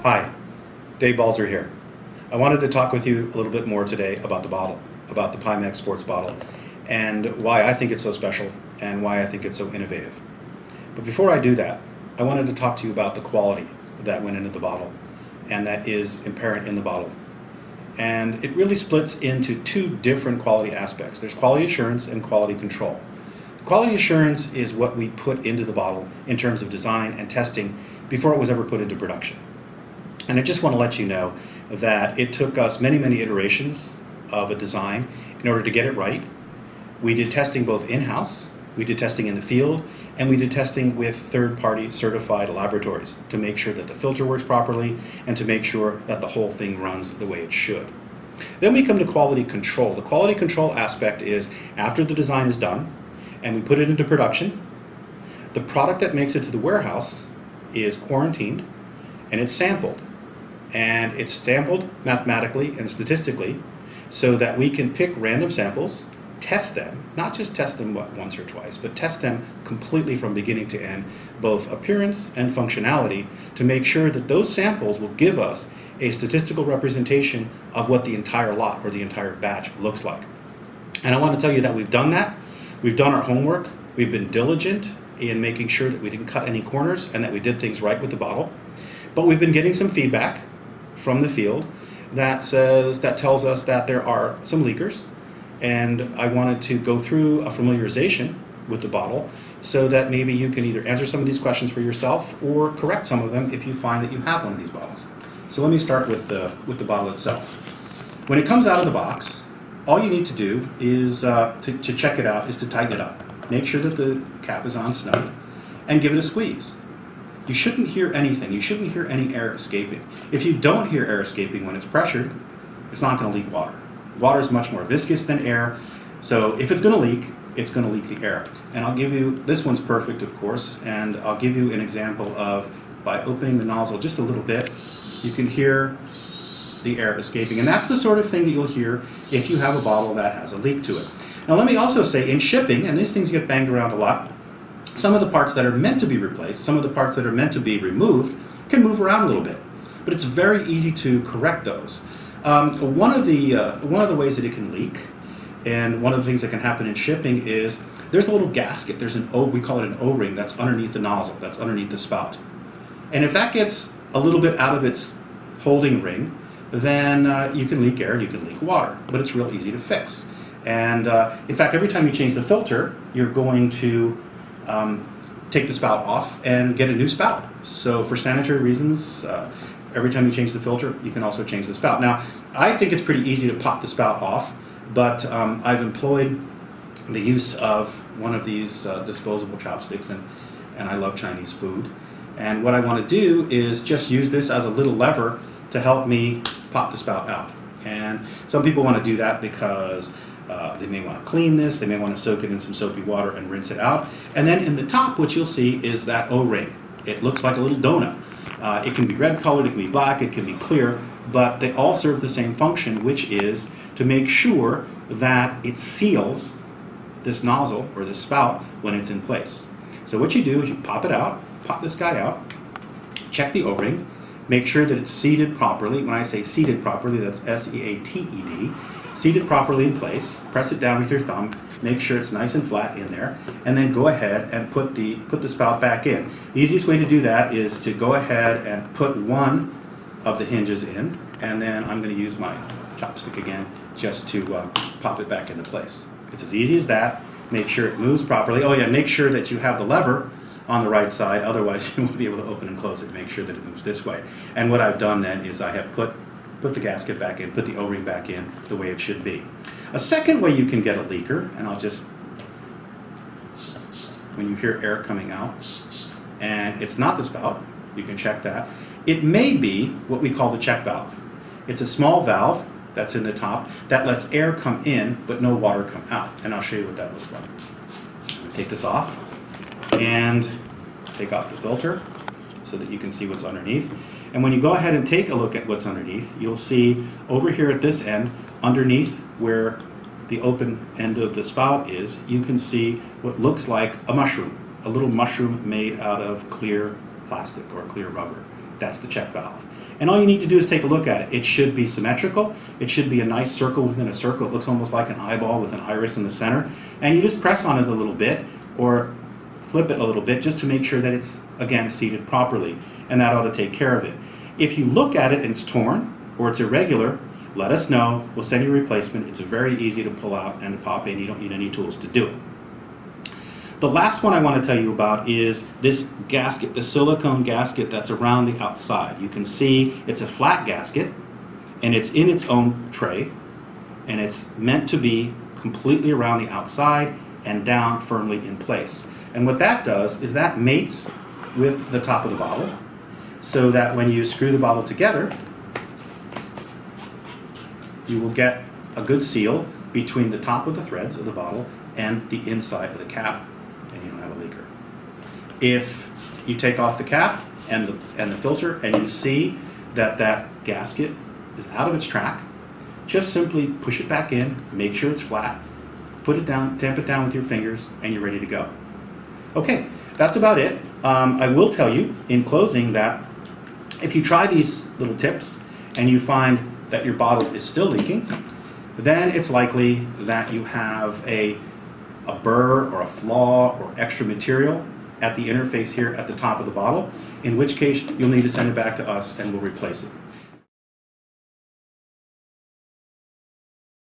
Hi, Dave Balzer here. I wanted to talk with you a little bit more today about the bottle, about the PiMag sports bottle, and why I think it's so special and why I think it's so innovative. But before I do that, I wanted to talk to you about the quality that went into the bottle and that is apparent in the bottle. And it really splits into two different quality aspects. There's quality assurance and quality control. Quality assurance is what we put into the bottle in terms of design and testing before it was ever put into production. And I just want to let you know that it took us many iterations of a design in order to get it right. We did testing both in-house, we did testing in the field, and we did testing with third-party certified laboratories to make sure that the filter works properly and to make sure that the whole thing runs the way it should. Then we come to quality control. The quality control aspect is after the design is done and we put it into production, the product that makes it to the warehouse is quarantined and it's sampled. And it's sampled mathematically and statistically so that we can pick random samples, test them, not just test them once or twice, but test them completely from beginning to end, both appearance and functionality, to make sure that those samples will give us a statistical representation of what the entire lot or the entire batch looks like. And I want to tell you that we've done that. We've done our homework. We've been diligent in making sure that we didn't cut any corners and that we did things right with the bottle. But we've been getting some feedback from the field that tells us that there are some leakers, and I wanted to go through a familiarization with the bottle so that maybe you can either answer some of these questions for yourself or correct some of them if you find that you have one of these bottles. So let me start with the bottle itself. When it comes out of the box, all you need to do is to check it out is to tighten it up. Make sure that the cap is on snug and give it a squeeze. You shouldn't hear anything. You shouldn't hear any air escaping. If you don't hear air escaping when it's pressured, it's not going to leak water. Water is much more viscous than air, so if it's going to leak, it's going to leak the air. And I'll give you, this one's perfect of course, and I'll give you an example of, by opening the nozzle just a little bit, you can hear the air escaping. And that's the sort of thing that you'll hear if you have a bottle that has a leak to it. Now let me also say, in shipping, and these things get banged around a lot, some of the parts that are meant to be replaced, some of the parts that are meant to be removed, can move around a little bit. But it's very easy to correct those. One of the ways that it can leak, and one of the things that can happen in shipping is there's a little gasket. There's we call it an O-ring that's underneath the nozzle, that's underneath the spout. And if that gets a little bit out of its holding ring, then you can leak air and you can leak water. But it's real easy to fix. And in fact, every time you change the filter, you're going to take the spout off and get a new spout. So for sanitary reasons, every time you change the filter, you can also change the spout. Now, I think it's pretty easy to pop the spout off, but I've employed the use of one of these disposable chopsticks, and I love Chinese food. And what I want to do is just use this as a little lever to help me pop the spout out. And some people want to do that because they may want to clean this, they may want to soak it in some soapy water and rinse it out. And then in the top, what you'll see is that O-ring. It looks like a little donut. It can be red colored, it can be black, it can be clear, but they all serve the same function, which is to make sure that it seals this nozzle or this spout when it's in place. So what you do is you pop it out, pop this guy out, check the O-ring, make sure that it's seated properly. When I say seated properly, that's S-E-A-T-E-D. Seated properly in place, press it down with your thumb, make sure it's nice and flat in there, and then go ahead and put the spout back in. The easiest way to do that is to go ahead and put one of the hinges in, and then I'm going to use my chopstick again just to pop it back into place. It's as easy as that. Make sure it moves properly. Oh yeah, make sure that you have the lever on the right side, otherwise you won't be able to open and close it. Make sure that it moves this way. And what I've done then is I have put the gasket back in, put the O-ring back in the way it should be. A second way you can get a leaker, and I'll just, when you hear air coming out, and it's not the spout, you can check that. It may be what we call the check valve. It's a small valve that's in the top that lets air come in, but no water come out. And I'll show you what that looks like. Take this off, and take off the filter so that you can see what's underneath. And when you go ahead and take a look at what's underneath, you'll see over here at this end, underneath where the open end of the spout is, you can see what looks like a mushroom, a little mushroom made out of clear plastic or clear rubber. That's the check valve. And all you need to do is take a look at it. It should be symmetrical. It should be a nice circle within a circle. It looks almost like an eyeball with an iris in the center. And you just press on it a little bit or flip it a little bit just to make sure that it's, again, seated properly. And that ought to take care of it. If you look at it and it's torn or it's irregular, let us know. We'll send you a replacement. It's very easy to pull out and to pop in. You don't need any tools to do it. The last one I want to tell you about is this gasket, the silicone gasket that's around the outside. You can see it's a flat gasket and it's in its own tray, and it's meant to be completely around the outside and down firmly in place. And what that does is that mates with the top of the bottle so that when you screw the bottle together, you will get a good seal between the top of the threads of the bottle and the inside of the cap, and you don't have a leaker. If you take off the cap and the filter and you see that that gasket is out of its track, just simply push it back in, make sure it's flat, put it down, tamp it down with your fingers, and you're ready to go. Okay, that's about it. I will tell you in closing that if you try these little tips and you find that your bottle is still leaking, then it's likely that you have a burr or a flaw or extra material at the interface here at the top of the bottle, in which case you'll need to send it back to us and we'll replace it.